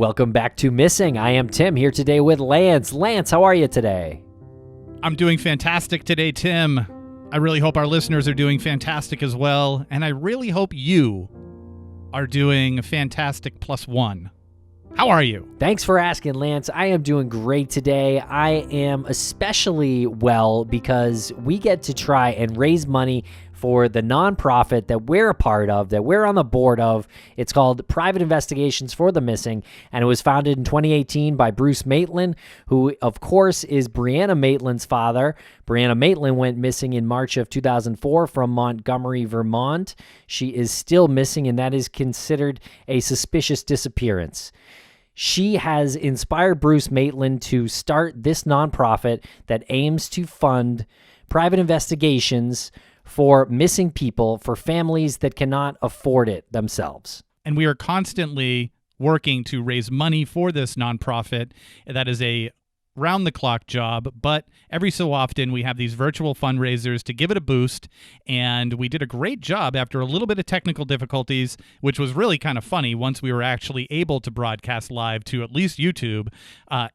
Welcome back to Missing. I am Tim, here today with Lance. Lance, how are you today? I'm doing fantastic today, Tim. I really hope our listeners are doing fantastic as well, and I really hope you are doing fantastic plus one. How are you? Thanks for asking, Lance. I am doing great today. I am especially well because we get to try and raise money for the nonprofit that we're a part of, that we're on the board of. It's called Private Investigations for the Missing, and it was founded in 2018 by Bruce Maitland, who, of course, is Brianna Maitland's father. Brianna Maitland went missing in March of 2004 from Montgomery, Vermont. She is still missing, and that is considered a suspicious disappearance. She has inspired Bruce Maitland to start this nonprofit that aims to fund private investigations for missing people, for families that cannot afford it themselves. And we are constantly working to raise money for this nonprofit. That is a round-the-clock job, but every so often we have these virtual fundraisers to give it a boost, and we did a great job after a little bit of technical difficulties, which was really kind of funny once we were actually able to broadcast live to at least YouTube.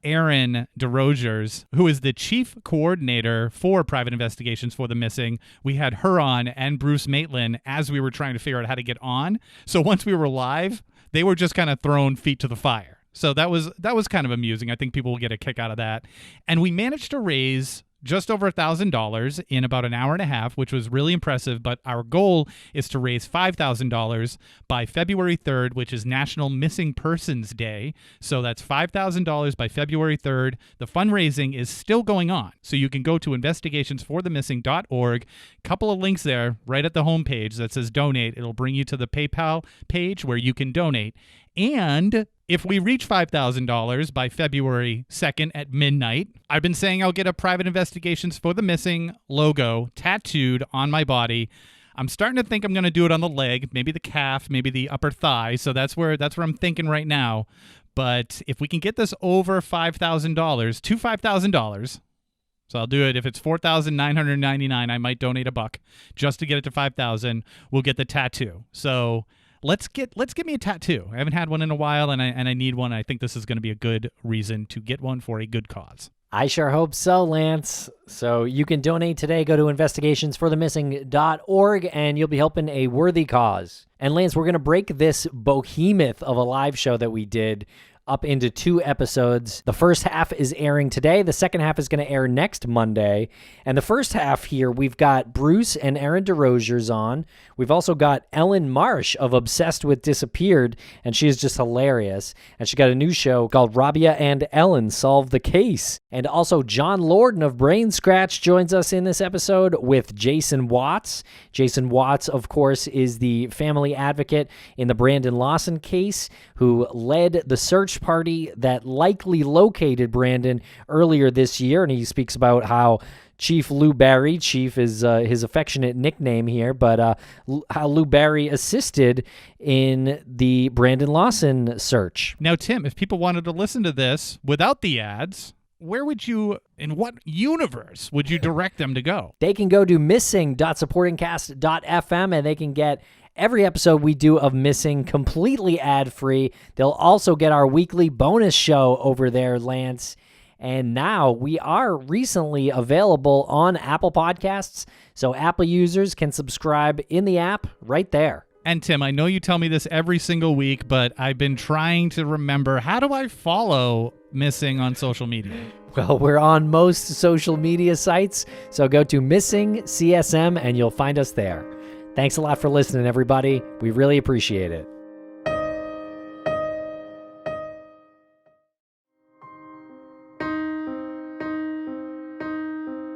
Erin Desrochers, who is the chief coordinator for Private Investigations for the Missing, we had her on, and Bruce Maitland, as we were trying to figure out how to get on. So once we were live, they were just kind of thrown feet to the fire. So that was kind of amusing. I think people will get a kick out of that. And we managed to raise just over $1,000 in about an hour and a half, which was really impressive. But our goal is to raise $5,000 by February 3rd, which is National Missing Persons Day. So that's $5,000 by February 3rd. The fundraising is still going on. So you can go to investigationsforthemissing.org. Couple of links there right at the homepage that says donate. It'll bring you to the PayPal page where you can donate. And if we reach $5,000 by February 2nd at midnight, I've been saying I'll get a Private Investigations for the Missing logo tattooed on my body. I'm starting to think I'm going to do it on the leg, maybe the calf, maybe the upper thigh. So that's where I'm thinking right now. But if we can get this over $5,000 to $5,000, so I'll do it. If it's $4,999, I might donate $1 just to get it to $5,000. We'll get the tattoo. So Let's get me a tattoo. I haven't had one in a while, and I need one. I think this is going to be a good reason to get one for a good cause. I sure hope so, Lance. So you can donate today. Go to investigationsforthemissing.org, and you'll be helping a worthy cause. And Lance, we're going to break this behemoth of a live show that we did up into 2 episodes. The first half is airing today. The second half is going to air next Monday. And the first half here, we've got Bruce and Erin Desrochers on. We've also got Ellyn Marsh of Obsessed with Disappeared, and she is just hilarious. And she got a new show called Rabia and Ellen Solve the Case. And also John Lordan of Brain Scratch joins us in this episode with Jason Watts. Jason Watts, of course, is the family advocate in the Brandon Lawson case, who led the search party that likely located Brandon earlier this year. And he speaks about how Chief Lou Barry, Chief is his affectionate nickname here, but how Lou Barry assisted in the Brandon Lawson search. Now, Tim, if people wanted to listen to this without the ads, where would you, in what universe would you direct them to go? They can go to missing.supportingcast.fm, and they can get every episode we do of Missing completely ad-free. They'll also get our weekly bonus show over there, Lance. And now we are recently available on Apple Podcasts, so Apple users can subscribe in the app right there. And Tim, I know you tell me this every single week, but I've been trying to remember, how do I follow Missing on social media? Well, we're on most social media sites, so go to Missing CSM and you'll find us there. Thanks a lot for listening, everybody. We really appreciate it.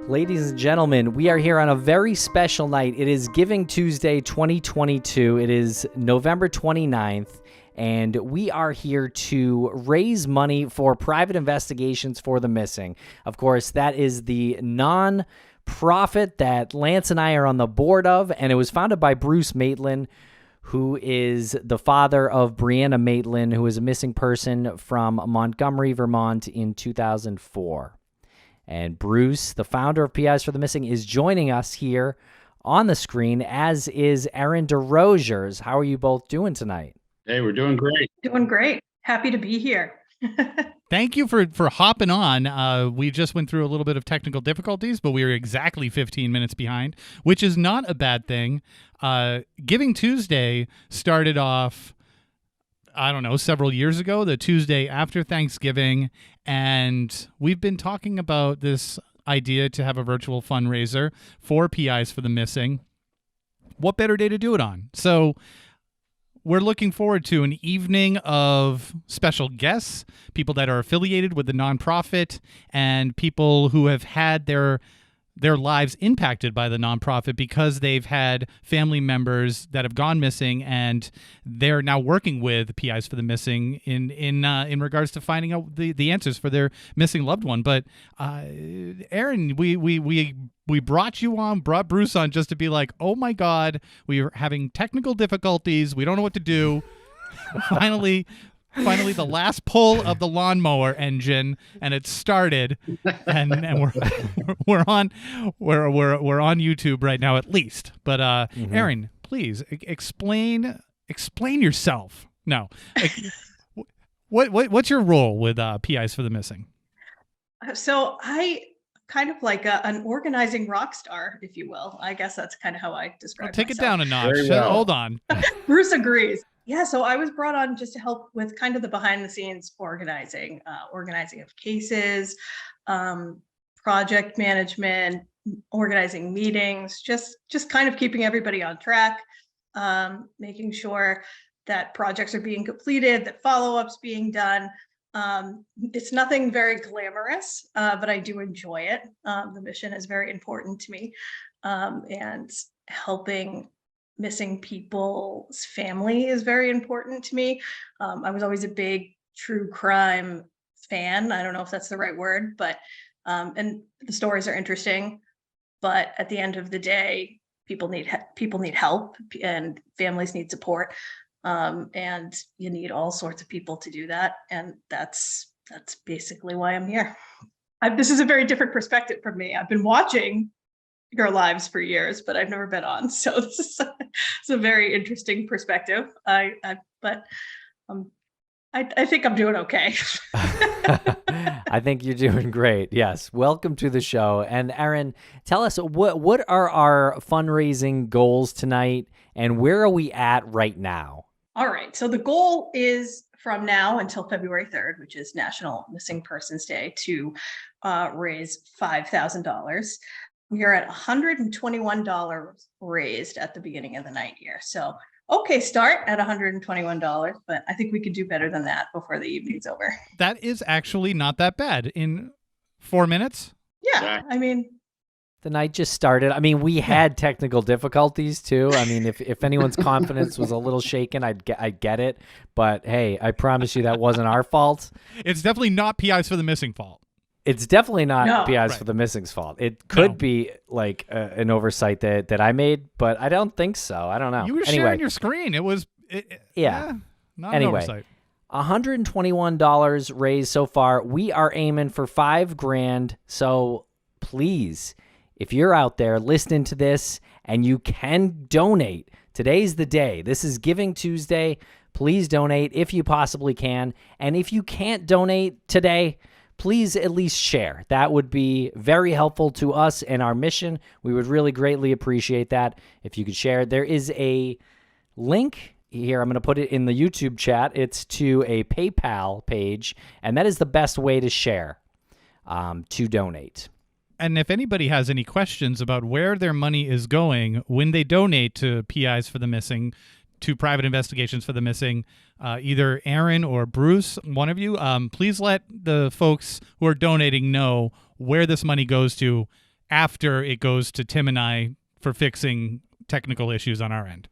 Ladies and gentlemen, we are here on a very special night. It is Giving Tuesday 2022. It is November 29th, and we are here to raise money for Private Investigations for the Missing. Of course, that is the non-profit that Lance and I are on the board of, and it was founded by Bruce Maitland, who is the father of Brianna Maitland, who is a missing person from Montgomery, Vermont in 2004. And Bruce, the founder of PIs for the Missing, is joining us here on the screen, as is Erin Desrochers. How are you both doing tonight? Hey, we're doing great. Doing great. Happy to be here. Thank you for hopping on. We just went through a little bit of technical difficulties, but we were exactly 15 minutes behind, which is not a bad thing. Giving Tuesday started off, I don't know, several years ago, the Tuesday after Thanksgiving, and we've been talking about this idea to have a virtual fundraiser for PIs for the Missing. What better day to do it on? So we're looking forward to an evening of special guests, people that are affiliated with the nonprofit, and people who have had their lives impacted by the nonprofit because they've had family members that have gone missing, and they're now working with PIs for the Missing in regards to finding out the answers for their missing loved one. But Erin, we brought Bruce on just to be like, oh my God, we are having technical difficulties. We don't know what to do. Finally, the last pull of the lawnmower engine, and it started, and we're on YouTube right now at least. But Erin, please explain yourself. No, what's your role with PIs for the Missing? So I kind of like an organizing rock star, if you will. I guess that's kind of how I describe Take myself. it down a notch. Well. Hold on. Bruce agrees. Yeah, so I was brought on just to help with kind of the behind the scenes organizing of cases, project management, organizing meetings, just kind of keeping everybody on track, making sure that projects are being completed, that follow-ups being done. It's nothing very glamorous, but I do enjoy it. The mission is very important to me, and helping missing people's family is very important to me. I was always a big true crime fan. I don't know if that's the right word, but and the stories are interesting. But at the end of the day, people need help, and families need support, and you need all sorts of people to do that. And that's basically why I'm here. This is a very different perspective from me. I've been watching your lives for years, but I've never been on. So this is it's a very interesting perspective. I think I'm doing okay. I think you're doing great. Yes. Welcome to the show. And Erin, tell us what are our fundraising goals tonight, and where are we at right now? All right. So the goal is from now until February 3rd, which is National Missing Persons Day, to raise $5,000. We are at $121 raised at the beginning of the night here. So, okay, start at $121, but I think we could do better than that before the evening's over. That is actually not that bad. In 4 minutes? Yeah, I mean, the night just started. I mean, we had technical difficulties too. I mean, if anyone's confidence was a little shaken, I'd get it. But hey, I promise you that wasn't our fault. It's definitely not PIs for the Missing fault. It's definitely not PIs Right. for the Missing's fault. It could be like an oversight that I made, but I don't think so. I don't know. You were sharing your screen. It was not an oversight. $121 raised so far. We are aiming for $5,000. So please, if you're out there listening to this and you can donate, today's the day. This is Giving Tuesday. Please donate if you possibly can. And if you can't donate today, please at least share. That would be very helpful to us and our mission. We would really greatly appreciate that if you could share. There is a link here. I'm going to put it in the YouTube chat. It's to a PayPal page, and that is the best way to share, to donate. And if anybody has any questions about where their money is going when they donate to PIs for the Missing, to private investigations for the missing, either Erin or Bruce, one of you, please let the folks who are donating know where this money goes to after it goes to Tim and I for fixing technical issues on our end.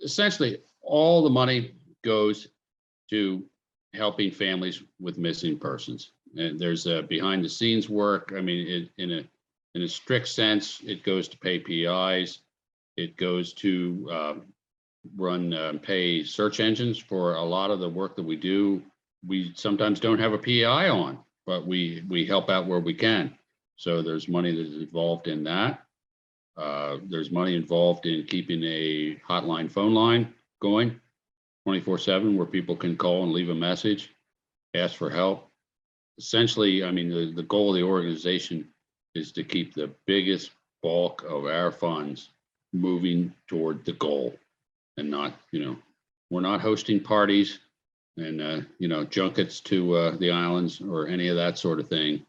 Essentially, all the money goes to helping families with missing persons. And there's behind the scenes work. I mean, in a strict sense, it goes to pay PIs. It goes to pay search engines for a lot of the work that we do. We sometimes don't have a PI on, but we help out where we can. So there's money that is involved in that. There's money involved in keeping a hotline phone line going. 24/7 where people can call and leave a message, ask for help. Essentially, I mean, the goal of the organization is to keep the biggest bulk of our funds moving toward the goal, and not, we're not hosting parties and, junkets to the islands or any of that sort of thing.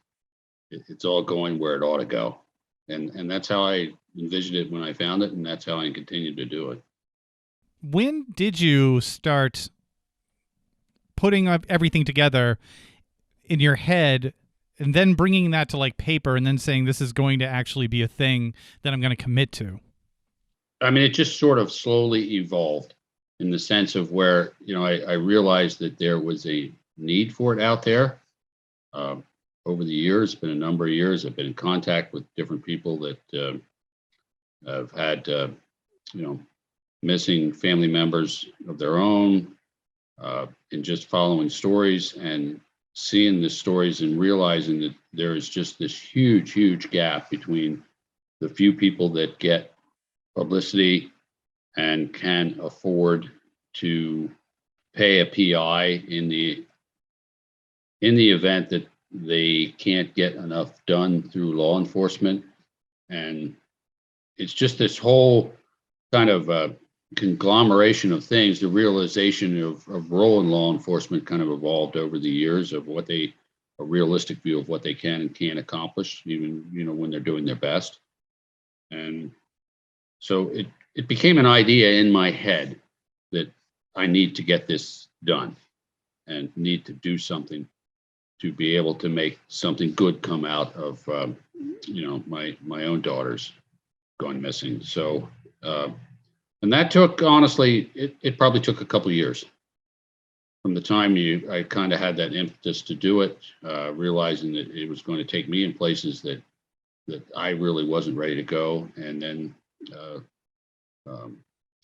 It's all going where it ought to go. And that's how I envisioned it when I found it, and that's how I continue to do it. When did you start putting up everything together in your head and then bringing that to like paper and then saying this is going to actually be a thing that I'm going to commit to? I mean, it just sort of slowly evolved in the sense of where, I realized that there was a need for it out there. Over the years, it's been a number of years, I've been in contact with different people that have had, missing family members of their own, and just following stories and seeing the stories and realizing that there is just this huge, huge gap between the few people that get publicity and can afford to pay a PI in the event that they can't get enough done through law enforcement. And it's just this whole kind of conglomeration of things. The realization of role in law enforcement kind of evolved over the years of a realistic view of what they can and can't accomplish, even, when they're doing their best. And so it became an idea in my head that I need to get this done and need to do something to be able to make something good come out of, my own daughters going missing. So, and that took, honestly, it probably took a couple of years from the time I kind of had that impetus to do it, realizing that it was going to take me in places that I really wasn't ready to go. And then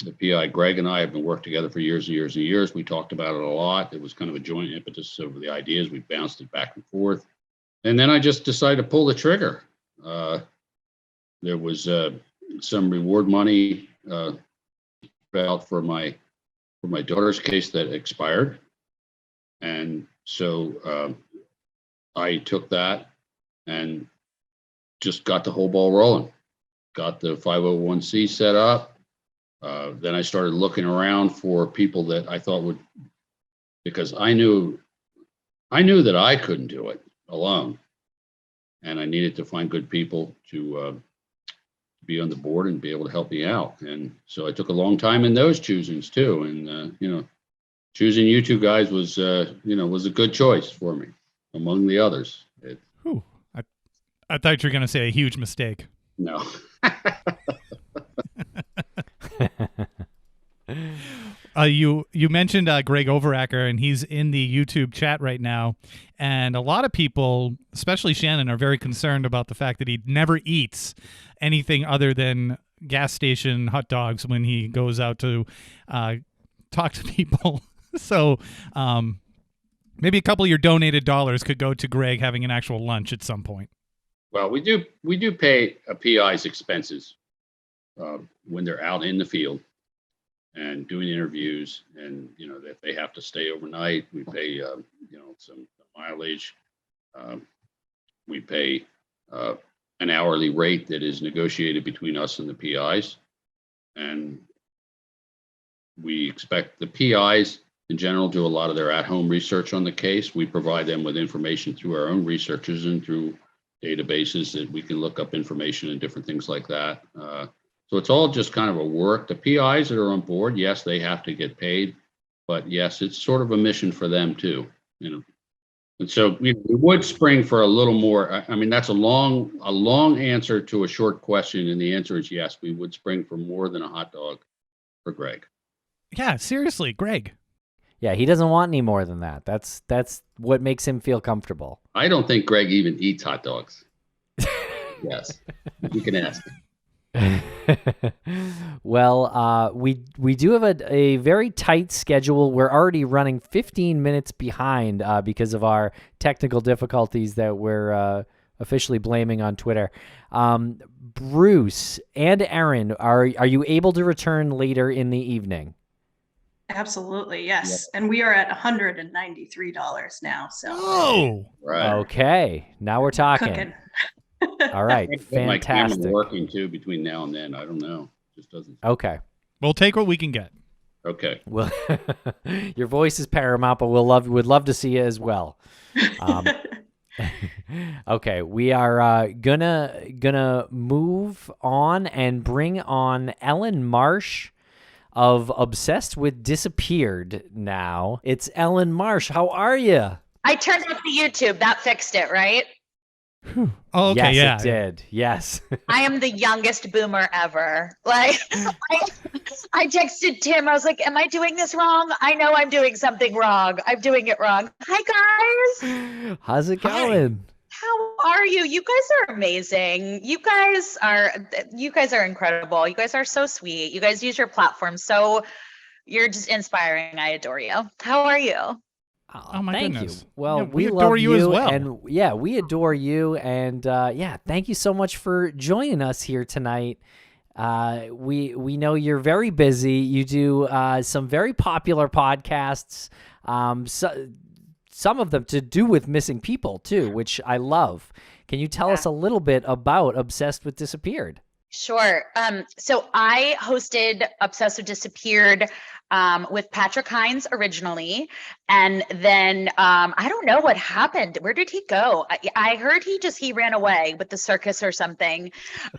the PI, Greg, and I have been working together for years and years and years. We talked about it a lot. It was kind of a joint impetus over the ideas. We bounced it back and forth. And then I just decided to pull the trigger. There was some reward money out for my daughter's case that expired. And so I took that and just got the whole ball rolling, got the 501c set up. Then I started looking around for people that I thought would, because I knew that I couldn't do it alone, and I needed to find good people to be on the board and be able to help me out. And so I took a long time in those choosings too. And choosing you two guys was was a good choice for me among the others. I thought you were going to say a huge mistake. No. You mentioned Greg Overacker, and he's in the YouTube chat right now. And a lot of people, especially Shannon, are very concerned about the fact that he never eats anything other than gas station hot dogs when he goes out to talk to people. So maybe a couple of your donated dollars could go to Greg having an actual lunch at some point. Well, we do pay a PI's expenses when they're out in the field and doing interviews, and that they have to stay overnight. We pay some mileage. We pay an hourly rate that is negotiated between us and the PIs, and we expect the PIs in general do a lot of their at-home research on the case. We provide them with information through our own researchers and through databases that we can look up information and different things like that. So it's all just kind of a work. The PIs that are on board, yes, they have to get paid, but yes, it's sort of a mission for them too, And so we would spring for a little more. I mean, that's a long answer to a short question, and the answer is yes, we would spring for more than a hot dog for Greg. Yeah, seriously, Greg. Yeah, he doesn't want any more than that. That's what makes him feel comfortable. I don't think Greg even eats hot dogs. Yes, you can ask him. Well, we do have a very tight schedule. We're already running 15 minutes behind because of our technical difficulties that we're officially blaming on Twitter. Bruce and Erin, are you able to return later in the evening? Absolutely, yes. And we are at $193 now. So Oh, Right. Okay, now we're talking. cooking. All right, Get my camera fantastic. working too between now and then. I don't know. Just doesn't. Okay. we'll take what we can get. Okay. Well, your voice is paramount, but would love to see you as well. Okay, we are gonna move on and bring on Ellyn Marsh of Obsessed with Disappeared. Now it's Ellyn Marsh. How are you? I turned off the YouTube. That fixed it, right? Oh, okay, yes, yeah. it did. Yes. I am the youngest boomer ever. Like, I texted Tim. I was like, am I doing this wrong? I know I'm doing something wrong. I'm doing it wrong. Hi, guys. How's it Hi. going? How are you? You guys are amazing. You guys are incredible. You guys are so sweet. You guys use your platform. So you're just inspiring. I adore you. How are you? Oh, my thank goodness. you. Well, Yeah, we adore love you as well. and yeah, we adore you, and thank you so much for joining us here tonight. We know you're very busy. You do some very popular podcasts. Some of them to do with missing people too, which I love. Can you tell us a little bit about Obsessed with Disappeared? Sure. So I hosted Obsessed with Disappeared with Patrick Hines originally. And then I don't know what happened. Where did he go? I heard he ran away with the circus or something.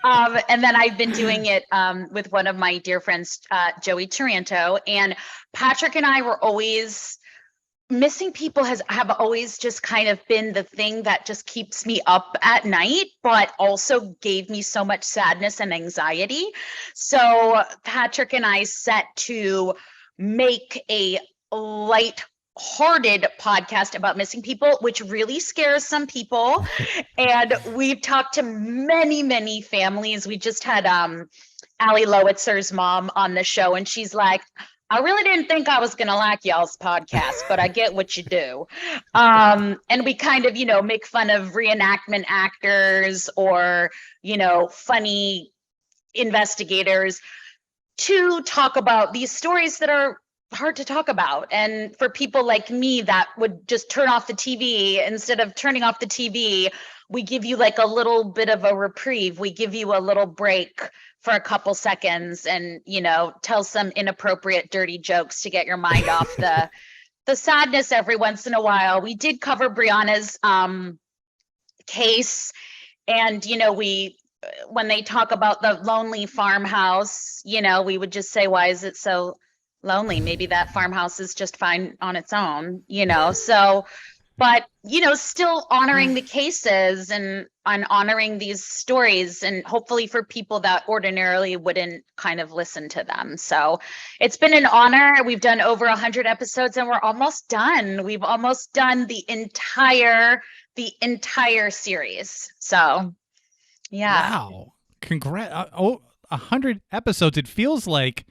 And then I've been doing it with one of my dear friends, Joey Taranto. And Patrick and I were always... Missing people have always just kind of been the thing that just keeps me up at night, but also gave me so much sadness and anxiety. So Patrick and I set to make a light-hearted podcast about missing people, which really scares some people. And we've talked to many, many families. We just had Allie Lowitzer's mom on the show, and she's like, I really didn't think I was going to like y'all's podcast, but I get what you do. And we kind of, make fun of reenactment actors or, funny investigators to talk about these stories that are hard to talk about. And for people like me that would just turn off the TV, instead of turning off the TV, we give you like a little bit of a reprieve. We give you a little break for a couple seconds and, tell some inappropriate, dirty jokes to get your mind off the sadness every once in a while. We did cover Brianna's case. And, when they talk about the lonely farmhouse, we would just say, why is it so lonely? Maybe that farmhouse is just fine on its own, so... But, still honoring the cases and honoring these stories, and hopefully for people that ordinarily wouldn't kind of listen to them. So it's been an honor. We've done over 100 episodes and we're almost done. We've almost done the entire series. So, yeah. Wow. Congrats. 100 episodes. It feels like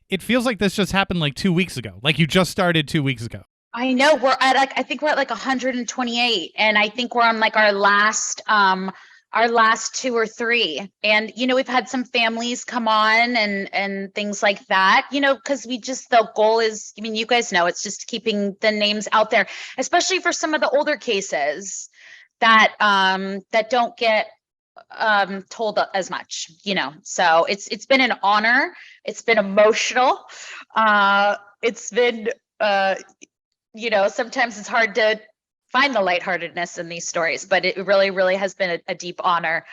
this just happened like 2 weeks ago. Like you just started 2 weeks ago. I know I think we're at like 128, and I think we're on like our last 2 or 3. And, we've had some families come on and things like that, because the goal is, you guys know, it's just keeping the names out there, especially for some of the older cases that don't get told as much, so it's been an honor. It's been emotional. It's been, sometimes it's hard to find the lightheartedness in these stories, but it really, really has been a deep honor.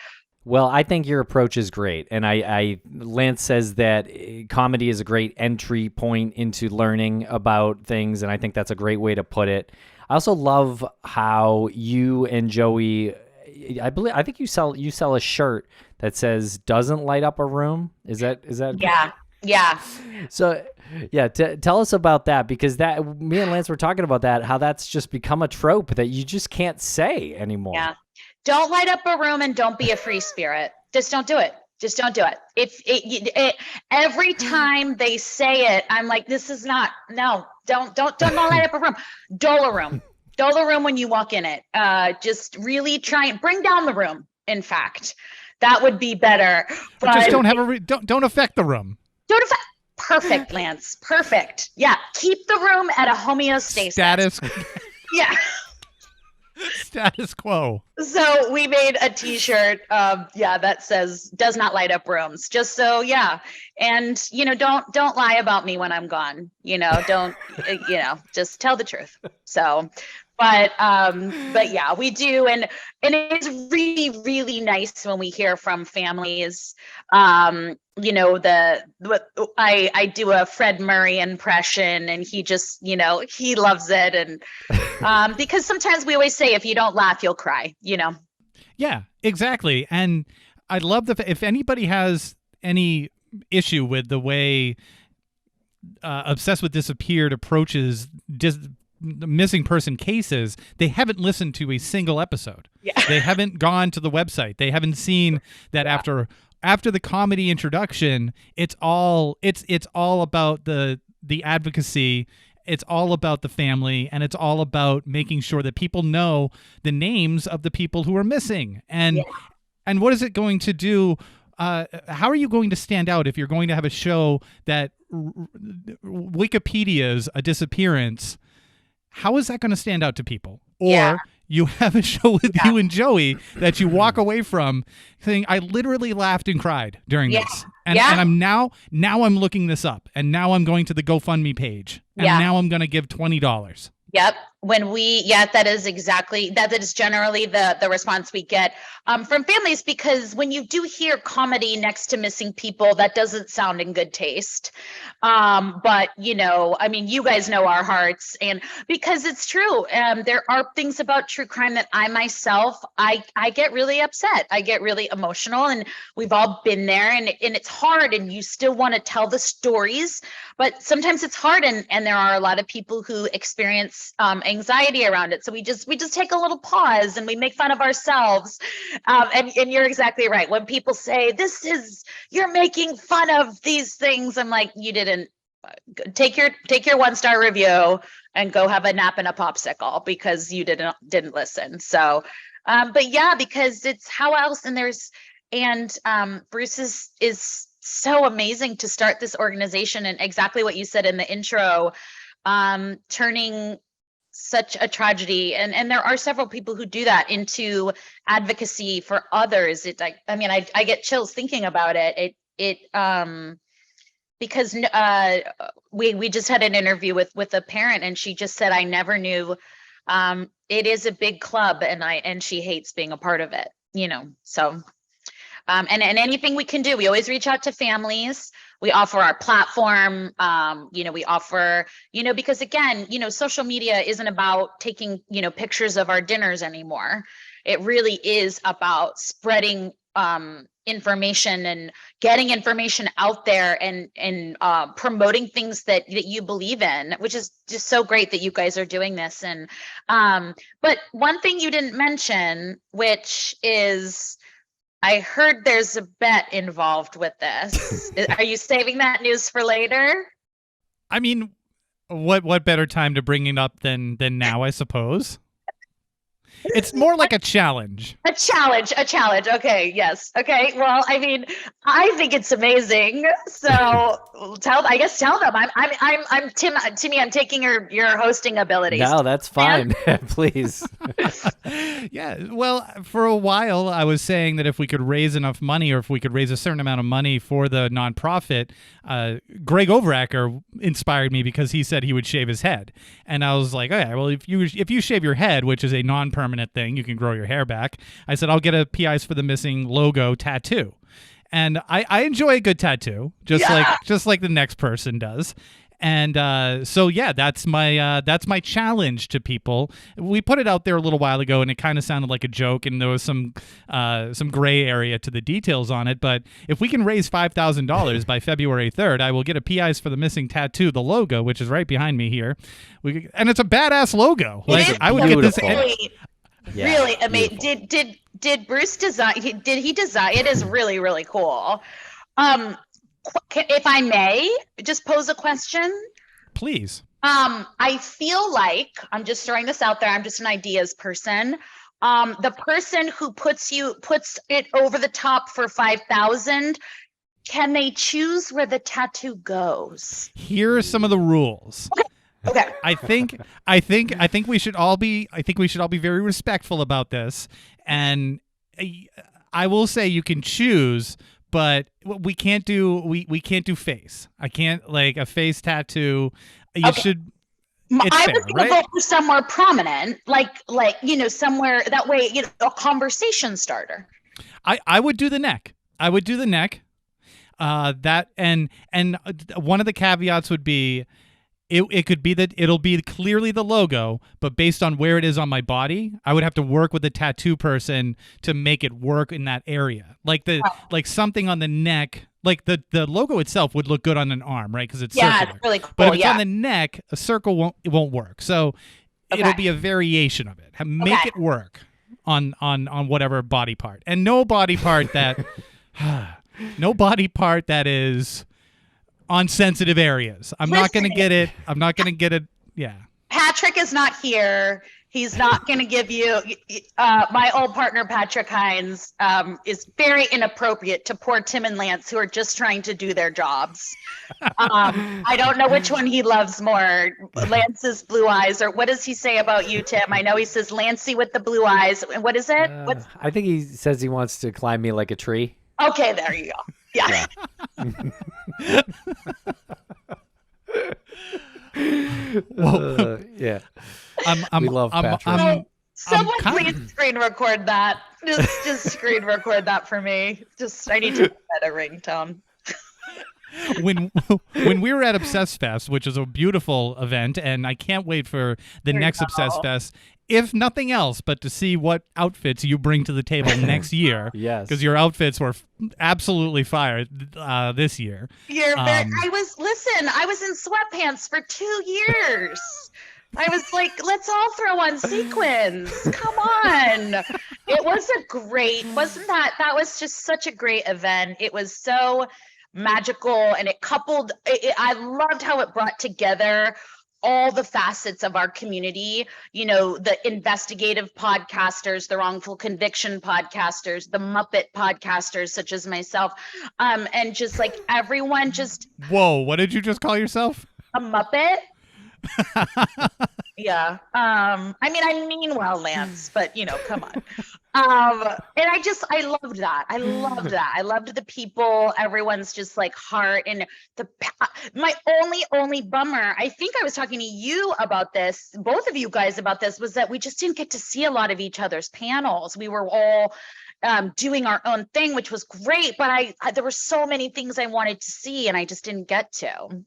Well, I think your approach is great. And Lance says that comedy is a great entry point into learning about things. And I think that's a great way to put it. I also love how you and Joey, I think you sell a shirt that says "doesn't light up a room." Is that? Yeah. So, yeah, tell us about that, because me and Lance were talking about that, how that's just become a trope that you just can't say anymore. Yeah. Don't light up a room and don't be a free spirit. Just don't do it. Just don't do it. Every time they say it, I'm like, this is not, no, don't light up a room. Dole a room. Dole a room when you walk in it. Just really try and bring down the room. In fact, that would be better. But just don't have don't affect the room. Don't affect. Perfect, Lance. Perfect. Yeah. Keep the room at a homeostasis. Yeah. Status quo. So we made a t-shirt, that says "does not light up rooms." Just so, and don't lie about me when I'm gone. Don't, just tell the truth. So, but yeah, we do, and it's really, really nice when we hear from families. I do a Fred Murray impression, and he just, he loves it, and because sometimes we always say, if you don't laugh, you'll cry. Yeah, exactly. And I love if anybody has any issue with the way Obsessed with Disappeared approaches missing person cases, they haven't listened to a single episode. Yeah. They haven't gone to the website. They haven't seen that after the comedy introduction, it's all about the advocacy. It's all about the family, and it's all about making sure that people know the names of the people who are missing. And what is it going to do? How are you going to stand out if you're going to have a show that Wikipedia's a disappearance? How is that going to stand out to people? Or you have a show with you and Joey that you walk away from saying, I literally laughed and cried during this. And I'm now I'm looking this up, and now I'm going to the GoFundMe page, and now I'm going to give $20. Yep. That is generally the response we get from families, because when you do hear comedy next to missing people, that doesn't sound in good taste. But you guys know our hearts, and because it's true, there are things about true crime that I myself, I get really upset. I get really emotional, and we've all been there, and it's hard, and you still want to tell the stories, but sometimes it's hard. And there are a lot of people who experience anxiety around it. So we just take a little pause, and we make fun of ourselves. And you're exactly right. When people say, you're making fun of these things, I'm like, you didn't take your 1-star review and go have a nap and a popsicle, because you didn't listen. So, because it's how else. And Bruce is so amazing to start this organization, and exactly what you said in the intro, turning such a tragedy, and there are several people who do that, into advocacy for others. I get chills thinking about it. Because we just had an interview with a parent, and she just said, I never knew. It is a big club, and she hates being a part of it. So. And anything we can do, we always reach out to families. We offer our platform. We offer, because again, social media isn't about taking, pictures of our dinners anymore. It really is about spreading information and getting information out there, and promoting things that you believe in, which is just so great that you guys are doing this. And but one thing you didn't mention, which is, I heard there's a bet involved with this. Are you saving that news for later? I mean, what better time to bring it up than now, I suppose? It's more like a challenge. A challenge. Okay. Yes. Okay. Well, I think it's amazing. So tell them. I'm Timmy. I'm taking your hosting abilities. No, that's fine. Please. Yeah. Well, for a while, I was saying that if we could raise enough money, or if we could raise a certain amount of money for the nonprofit, Greg Overacker inspired me, because he said he would shave his head, and I was like, okay, well, if you shave your head, which is a non-permanent thing, you can grow your hair back. I said, I'll get a PIs for the Missing logo tattoo. And I enjoy a good tattoo, just like the next person does. And that's my challenge to people. We put it out there a little while ago, and it kind of sounded like a joke, and there was some gray area to the details on it. But if we can raise $5,000 by February 3rd, I will get a PIs for the Missing tattoo, the logo, which is right behind me here. And it's a badass logo. I would get this. Really amazing. Did Bruce design? Did he design? It is really, really cool. If I may just pose a question, please. I feel like, I'm just throwing this out there, I'm just an ideas person. The person who puts it over the top for 5,000, Can they choose where the tattoo goes? Here are some of the rules. Okay. I think we should all be very respectful about this. And I will say you can choose, but we can't do face. I can't, like, a face tattoo. You should. I fair, was going to right? go for somewhere prominent, like somewhere that way, a conversation starter. I would do the neck. That and one of the caveats would be it could be that it'll be clearly the logo, but based on where it is on my body, I would have to work with a tattoo person to make it work in that area. Like like something on the neck, like the logo itself would look good on an arm, right? Because it's circular. It's really cool. But if it's on the neck, a circle won't work. So it'll be a variation of it. Make it work on whatever body part, and no body part that is on sensitive areas. I'm not going to get it. Yeah. Patrick is not here. He's not going to give you. My old partner, Patrick Hines, is very inappropriate to poor Tim and Lance, who are just trying to do their jobs. I don't know which one he loves more, Lance's blue eyes, or what does he say about you, Tim? I know he says Lancey with the blue eyes. What is it? I think he says he wants to climb me like a tree. Okay, there you go. Yeah. Yeah. We love Patrick. Someone please screen record that. Just screen record that for me. I need to get a ringtone. When we were at Obsessed Fest, which is a beautiful event, and I can't wait for the next Obsessed Fest, if nothing else, but to see what outfits you bring to the table next year. Yes, because your outfits were absolutely fire this year. I was in sweatpants for 2 years. I was like, let's all throw on sequins. Come on. It was that was just such a great event. It was so magical, and I loved how it brought together all the facets of our community, the investigative podcasters, the wrongful conviction podcasters, the Muppet podcasters such as myself, and just like everyone just. Whoa, what did you just call yourself? A Muppet? Yeah. I mean well, Lance, but come on. And I loved that. I loved the people, everyone's just like heart, and my only bummer, I think I was talking to you about this, both of you guys about this, was that we just didn't get to see a lot of each other's panels. We were all doing our own thing, which was great, but I there were so many things I wanted to see and I just didn't get to.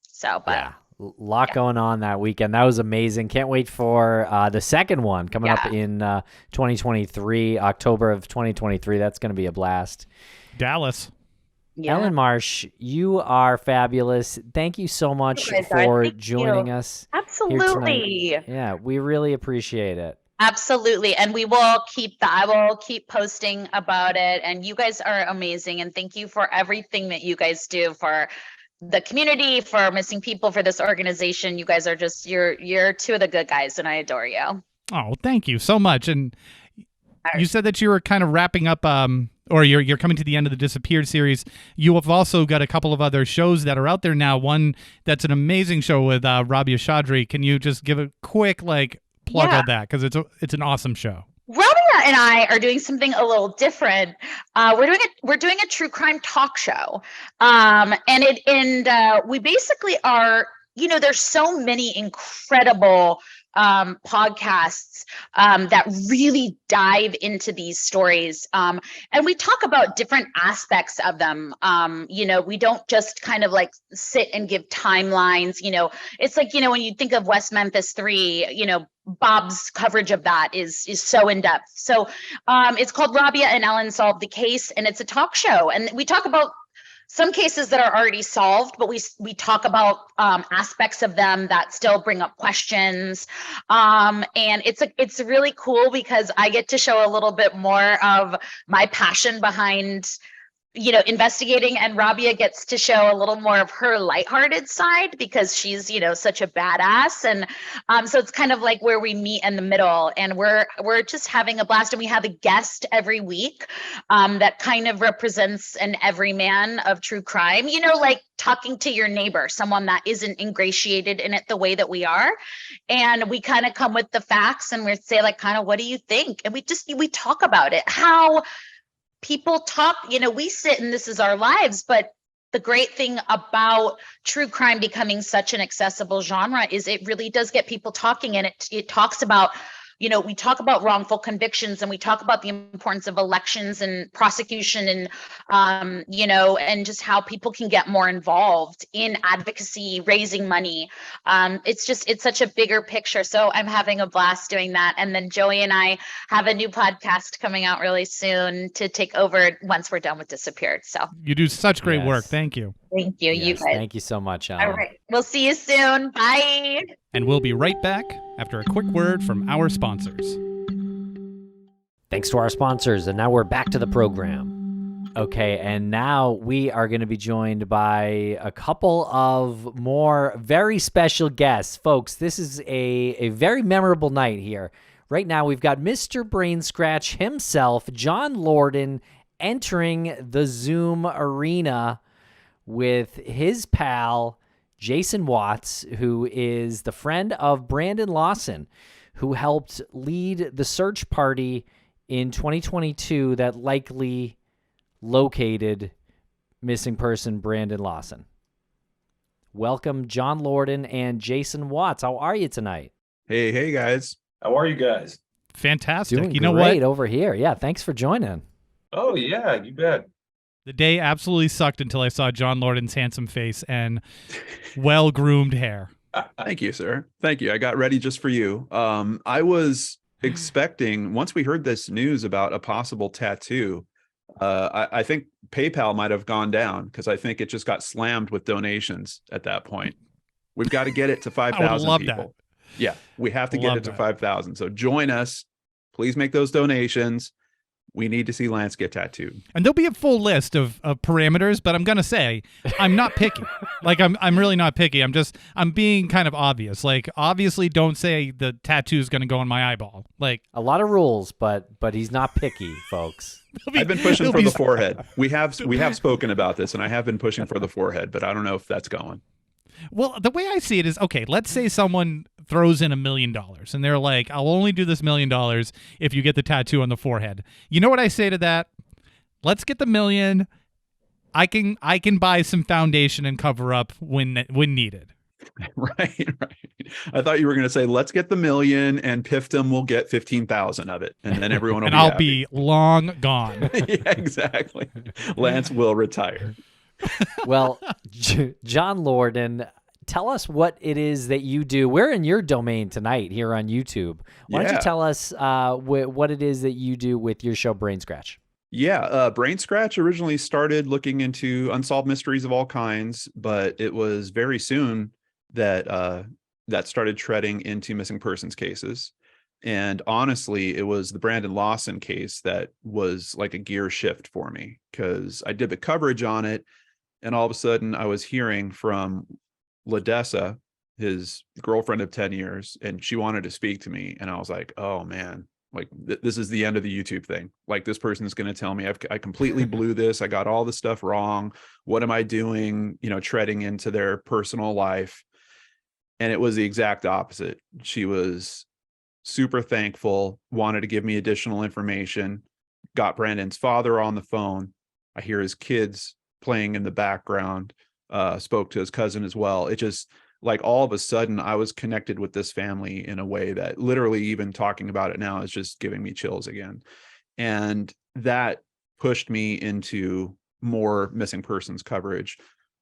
So, but yeah. A lot going on that weekend. That was amazing. Can't wait for the second one coming up in 2023, October of 2023. That's going to be a blast. Dallas. Yeah. Ellyn Marsh, you are fabulous. Thank you so much for joining us. Absolutely. Yeah, we really appreciate it. Absolutely. And I will keep posting about it. And you guys are amazing. And thank you for everything that you guys do for the community, for missing people, for this organization. You guys are just, you're two of the good guys, and I adore you. Oh, thank you so much. And you said that you were kind of wrapping up, or you're coming to the end of the Disappeared series. You have also got a couple of other shows that are out there now. One that's an amazing show with Rabia Chaudhry. Can you just give a quick plug on that? Because it's an awesome show. Rabia and I are doing something a little different. We're doing a true crime talk show, and we basically are. There's so many incredible podcasts that really dive into these stories, and we talk about different aspects of them. We don't just kind of like sit and give timelines. It's like when you think of West Memphis 3, Bob's coverage of that is so in depth. So it's called Rabia and Ellyn Solve the Case, and it's a talk show, and we talk about some cases that are already solved, but we talk about aspects of them that still bring up questions. And it's really cool because I get to show a little bit more of my passion behind investigating, and Rabia gets to show a little more of her lighthearted side because she's, such a badass. And so it's kind of like where we meet in the middle, and we're just having a blast. And we have a guest every week that kind of represents an everyman of true crime, like talking to your neighbor, someone that isn't ingratiated in it the way that we are. And we kind of come with the facts and we say like, kind of, what do you think? And we talk about it, how people talk, we sit and this is our lives. But the great thing about true crime becoming such an accessible genre is it really does get people talking, and it talks about, we talk about wrongful convictions, and we talk about the importance of elections and prosecution, and and just how people can get more involved in advocacy, raising money. It's such a bigger picture. So I'm having a blast doing that. And then Joey and I have a new podcast coming out really soon to take over once we're done with Disappeared. So You do such great work. Yes. Thank you. thank you, you Yes, guys. thank you so much, All Ellyn. right, we'll see you soon. Bye. And we'll be right back after a quick word from our sponsors. Thanks to our sponsors, and now we're back to the program. Okay, and now we are going to be joined by a couple of more very special guests. Folks, this is a very memorable night here. Right now, we've got Mr. Brain Scratch himself, John Lordan, entering the Zoom arena with his pal, Jason Watts, who is the friend of Brandon Lawson, who helped lead the search party in 2022 that likely located missing person Brandon Lawson. Welcome, John Lordan and Jason Watts. How are you tonight? Hey guys. How are you guys? Fantastic. Doing You know great what? over here. Yeah, thanks for joining. Oh yeah, you bet. The day absolutely sucked until I saw John Lordan's handsome face and well-groomed hair. Thank you, sir. Thank you. I got ready just for you. I was expecting, once we heard this news about a possible tattoo, I think PayPal might have gone down because I think it just got slammed with donations at that point. We've got to get it to 5,000 love people. that. Yeah, we have to Love get it to that. 5,000. So join us. Please make those donations. We need to see Lance get tattooed. And there'll be a full list of parameters, but I'm gonna say I'm not picky. Like I'm really not picky. I'm being kind of obvious. Like obviously don't say the tattoo's gonna go on my eyeball. Like A lot of rules, but he's not picky, folks. I've been pushing for the forehead. We have spoken about this, and I have been pushing for the forehead, but I don't know if that's going. Well, the way I see it is, okay, let's say someone throws in $1 million and they're like, I'll only do this $1 million if you get the tattoo on the forehead. You know what I say to that? Let's get the $1 million. I can buy some foundation and cover up when needed. Right. I thought you were going to say, let's get the $1 million and PIFTM will get 15,000 of it. And then everyone will And be I'll happy. be long gone. Yeah, exactly. Lance will retire. Well, John Lordan, tell us what it is that you do. We're in your domain tonight here on YouTube. Why don't you Yeah. tell us what it is that you do with your show Brain Scratch? Yeah, Brain Scratch originally started looking into unsolved mysteries of all kinds, but it was very soon that that started treading into missing persons cases. And honestly, it was the Brandon Lawson case that was like a gear shift for me, because I did the coverage on it, and all of a sudden I was hearing from LaDessa, his girlfriend of 10 years, and she wanted to speak to me. And I was like, oh man, like this is the end of the YouTube thing. Like this person is going to tell me I completely blew this. I got all this stuff wrong. What am I doing? Treading into their personal life. And it was the exact opposite. She was super thankful, wanted to give me additional information, got Brandon's father on the phone. I hear his kids playing in the background, spoke to his cousin as well. It just, like, all of a sudden I was connected with this family in a way that literally even talking about it now is just giving me chills again. And that pushed me into more missing persons coverage,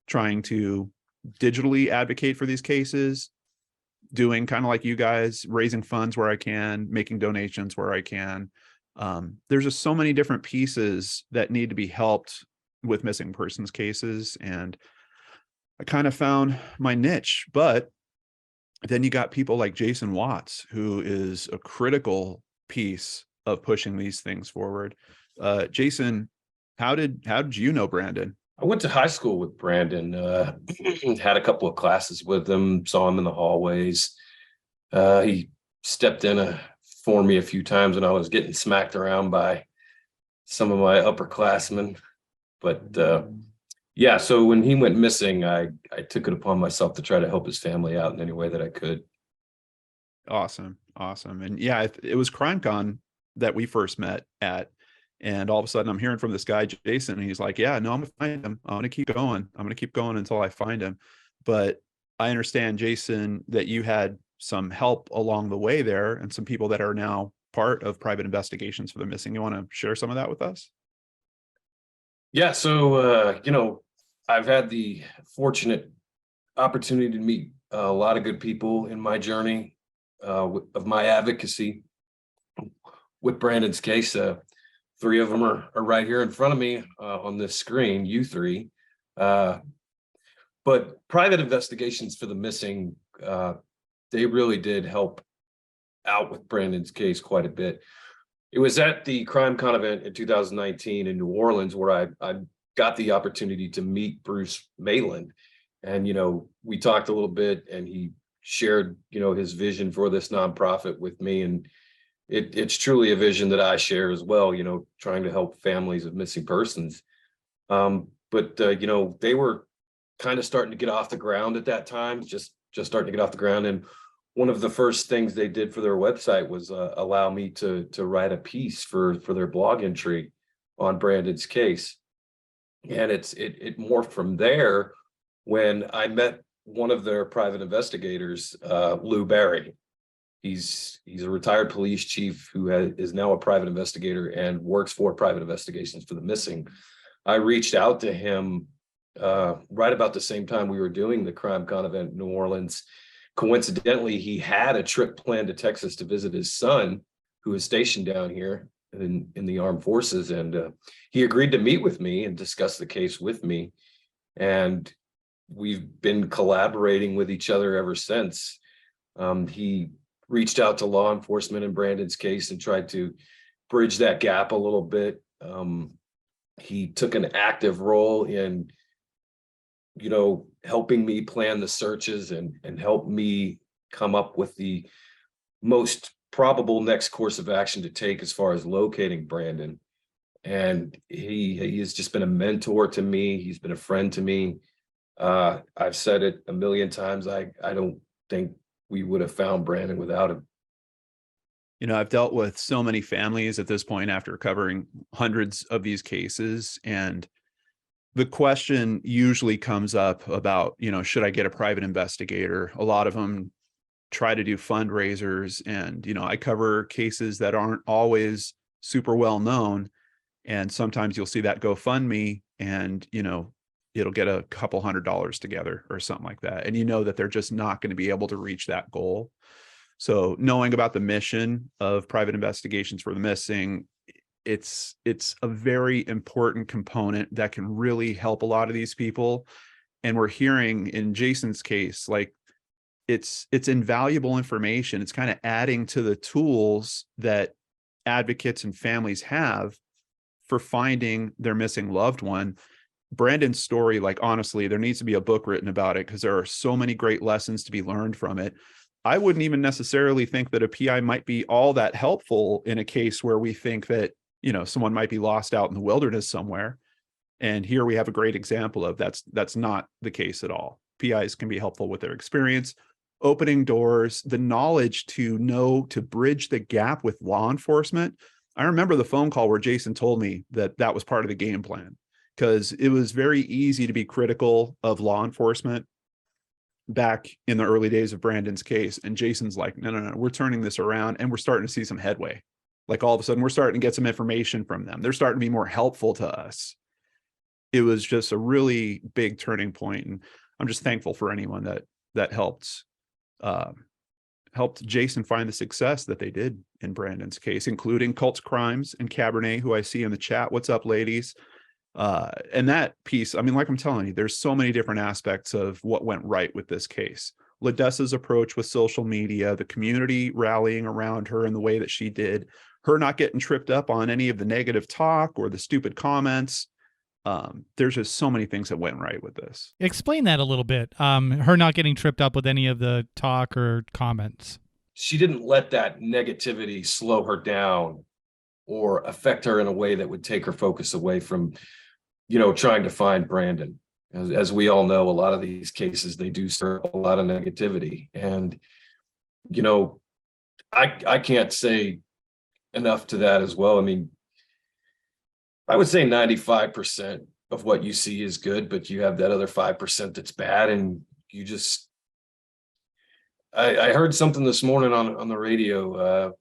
trying to digitally advocate for these cases, doing kind of like you guys, raising funds where I can, making donations where I can. There's just so many different pieces that need to be helped with missing persons cases. And I kind of found my niche. But then you got people like Jason Watts, who is a critical piece of pushing these things forward. Jason How did you know Brandon? I went to high school with Brandon, had a couple of classes with him, saw him in the hallways. He stepped in for me a few times when I was getting smacked around by some of my upperclassmen. But yeah, so when he went missing, I took it upon myself to try to help his family out in any way that I could. Awesome. And yeah, it was CrimeCon that we first met at. And all of a sudden I'm hearing from this guy, Jason, and he's like, yeah, no, I'm gonna find him. I'm gonna keep going. I'm gonna keep going until I find him. But I understand, Jason, that you had some help along the way there and some people that are now part of private investigations for the missing. You want to share some of that with us? Yeah, so I've had the fortunate opportunity to meet a lot of good people in my journey of my advocacy with Brandon's case. Three of them are right here in front of me on this screen, you three. But private investigations for the missing, they really did help out with Brandon's case quite a bit. It was at the CrimeCon event in 2019 in New Orleans where I got the opportunity to meet Bruce Maitland. And, we talked a little bit and he shared, his vision for this nonprofit with me. And it's truly a vision that I share as well, trying to help families of missing persons. But they were kind of starting to get off the ground at that time, just starting to get off the ground. And one of the first things they did for their website was allow me to write a piece for their blog entry on Brandon's case. And it morphed from there when I met one of their private investigators, Lou Barry. He's a retired police chief who is now a private investigator and works for private investigations for the missing. I reached out to him right about the same time we were doing the CrimeCon event in New Orleans. Coincidentally, he had a trip planned to Texas to visit his son, who is stationed down here in the armed forces. And he agreed to meet with me and discuss the case with me. And we've been collaborating with each other ever since. He reached out to law enforcement in Brandon's case and tried to bridge that gap a little bit. He took an active role in, helping me plan the searches and help me come up with the most probable next course of action to take as far as locating Brandon. And he has just been a mentor to me. He's been a friend to me. I've said it a million times. I don't think we would have found Brandon without him. I've dealt with so many families at this point after covering hundreds of these cases. And the question usually comes up about, should I get a private investigator? A lot of them try to do fundraisers. And, I cover cases that aren't always super well known. And sometimes you'll see that GoFundMe and, it'll get a couple $100 together or something like that. And that they're just not going to be able to reach that goal. So knowing about the mission of private investigations for the missing, it's a very important component that can really help a lot of these people. And we're hearing in Jason's case, like it's invaluable information. It's kind of adding to the tools that advocates and families have for finding their missing loved one. Brandon's story, like, honestly, there needs to be a book written about it because there are so many great lessons to be learned from it. I wouldn't even necessarily think that a PI might be all that helpful in a case where we think that, someone might be lost out in the wilderness somewhere. And here we have a great example of that's not the case at all. PIs can be helpful with their experience, opening doors, the knowledge to know to bridge the gap with law enforcement. I remember the phone call where Jason told me that was part of the game plan, because it was very easy to be critical of law enforcement back in the early days of Brandon's case. And Jason's like, no, we're turning this around and we're starting to see some headway. Like all of a sudden we're starting to get some information from them. They're starting to be more helpful to us. It was just a really big turning point. And I'm just thankful for anyone that helped Jason find the success that they did in Brandon's case, including Cults Crimes and Cabernet, who I see in the chat. What's up, ladies? And that piece, like I'm telling you, there's so many different aspects of what went right with this case. Ledessa's approach with social media, the community rallying around her in the way that she did, her not getting tripped up on any of the negative talk or the stupid comments. There's just so many things that went right with this. Explain that a little bit. Her not getting tripped up with any of the talk or comments. She didn't let that negativity slow her down or affect her in a way that would take her focus away from, trying to find Brandon. As we all know, a lot of these cases, they do serve a lot of negativity. And, I can't say enough to that as well. I mean, I would say 95% of what you see is good, but you have that other 5% that's bad. And you just, I heard something this morning on the radio.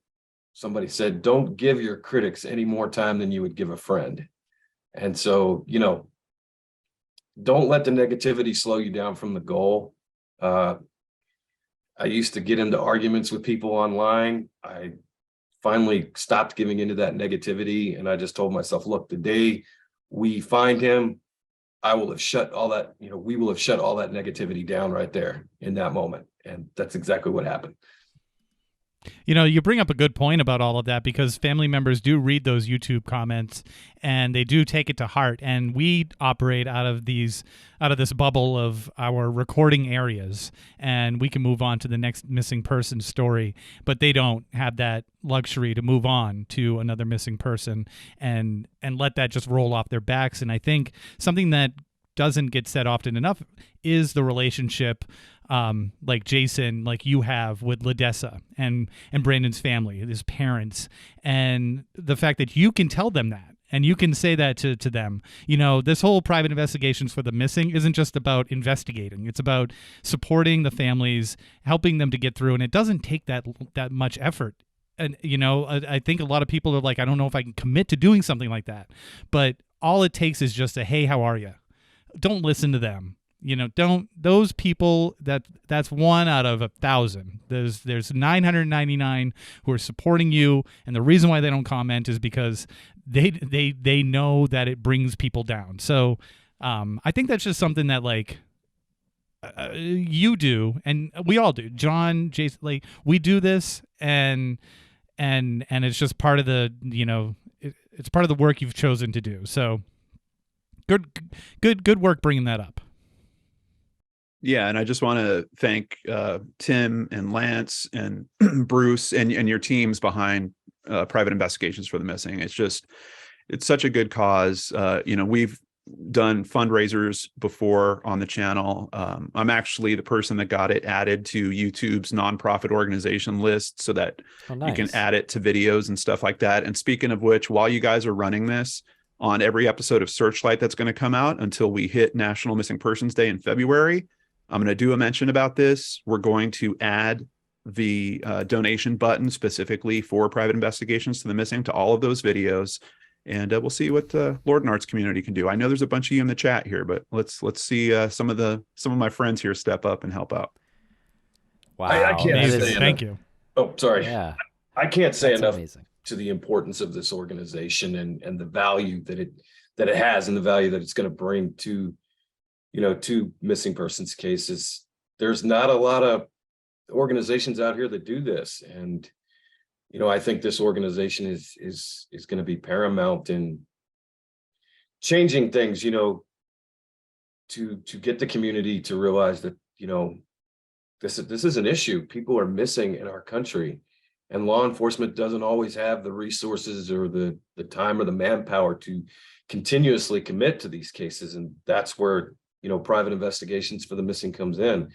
Somebody said, don't give your critics any more time than you would give a friend. And so, don't let the negativity slow you down from the goal. I used to get into arguments with people online. I finally stopped giving into that negativity. And I just told myself, look, the day we find him, I will have shut all that, we will have shut all that negativity down right there in that moment. And that's exactly what happened. You bring up a good point about all of that, because family members do read those YouTube comments and they do take it to heart. And we operate out of this bubble of our recording areas, and we can move on to the next missing person story, but they don't have that luxury to move on to another missing person and let that just roll off their backs. And I think something that doesn't get said often enough is the relationship like Jason, like you have with Ledessa and Brandon's family, his parents, and the fact that you can tell them that and you can say that to them. This whole private investigations for the missing isn't just about investigating. It's about supporting the families, helping them to get through, and it doesn't take that much effort. And, I think a lot of people are like, I don't know if I can commit to doing something like that. But all it takes is just a, hey, how are you? Don't listen to them. Don't those people that's 1 out of 1,000. There's 999 who are supporting you, and the reason why they don't comment is because they know that it brings people down. So I think that's just something that you do, and we all do. John, Jason, we do this, and it's just part of the it's part of the work you've chosen to do. So good work bringing that up. Yeah, and I just want to thank Tim and Lance and Bruce and your teams behind private investigations for the missing. It's such a good cause. We've done fundraisers before on the channel. I'm actually the person that got it added to YouTube's nonprofit organization list so that you can add it to videos and stuff like that. And speaking of which, while you guys are running this, on every episode of Searchlight that's going to come out until we hit National Missing Persons Day in February, I'm going to do a mention about this. We're going to add the donation button specifically for private investigations to the missing to all of those videos. And we'll see what the Lordan Arts community can do. I know there's a bunch of you in the chat here, but let's see some of my friends here step up and help out. Wow. I can't say Thank you. Oh, sorry. Yeah. I can't say That's enough amazing. to the importance of this organization and the value that it has and the value that it's going to bring to missing persons cases. There's not a lot of organizations out here that do this, and I think this organization is going to be paramount in changing things, to get the community to realize that this is an issue. People are missing in our country, and law enforcement doesn't always have the resources or the time or the manpower to continuously commit to these cases, and that's where private investigations for the missing comes in.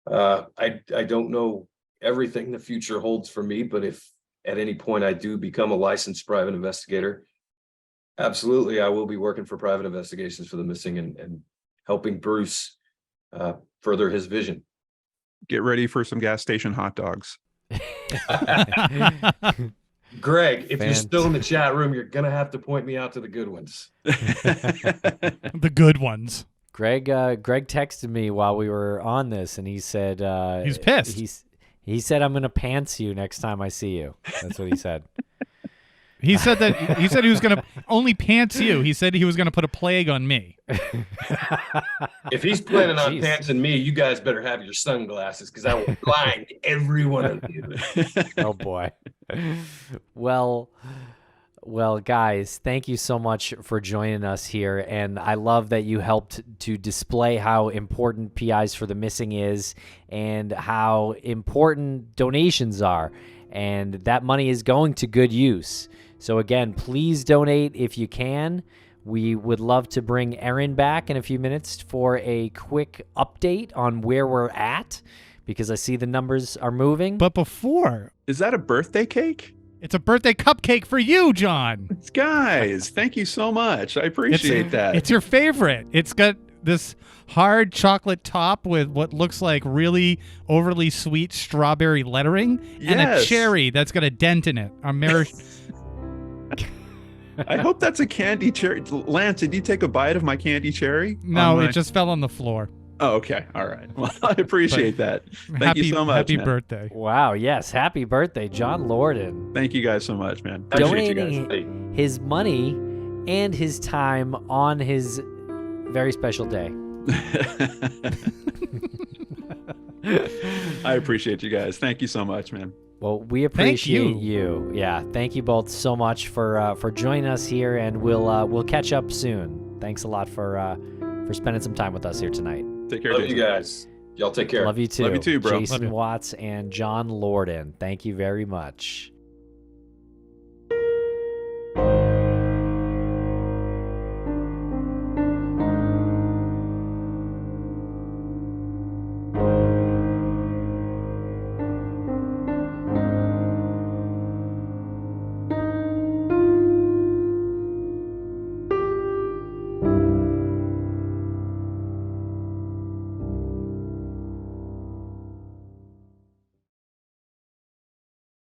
I don't know everything the future holds for me, but if at any point I do become a licensed private investigator, absolutely I will be working for private investigations for the missing and helping Bruce further his vision. Get ready for some gas station hot dogs. Greg, if you're still in the chat room, you're gonna have to point me out to the good ones. The good ones. Greg texted me while we were on this, and he said he's pissed. He said, "I'm gonna pants you next time I see you." That's what he said. He said he was gonna only pants you. He said he was gonna put a plague on me. If he's planning on pantsing me, you guys better have your sunglasses because I will blind every one of you. Oh boy. Well, guys, thank you so much for joining us here. And I love that you helped to display how important PIs for the Missing is and how important donations are. And that money is going to good use. So again, please donate if you can. We would love to bring Erin back in a few minutes for a quick update on where we're at, because I see the numbers are moving. But before, Is that a birthday cake? it's a birthday cupcake for you, John. Guys, thank you so much. I appreciate that. It's your favorite. It's got this hard chocolate top with what looks like really overly sweet strawberry lettering and a Yes. cherry that's got a dent in it. I hope that's a candy cherry. Lance, did you take a bite of my candy cherry? No, On it just fell on the floor. Oh, okay. All right. Well, I appreciate that. Thank you so much. Happy man. birthday. Wow, yes, happy birthday, John Lordan. Thank you guys so much, man. Appreciate you guys. Donating his money and his time on his very special day. I appreciate you guys. Thank you so much, man. Well, we appreciate you. Yeah, thank you both so much for joining us here, and we'll catch up soon. Thanks a lot for spending some time with us here tonight. Take care. Love Jason. you guys. Y'all take care. Love you too. Love you too, bro. Jason Love you. Watts and John Lordan. Thank you very much.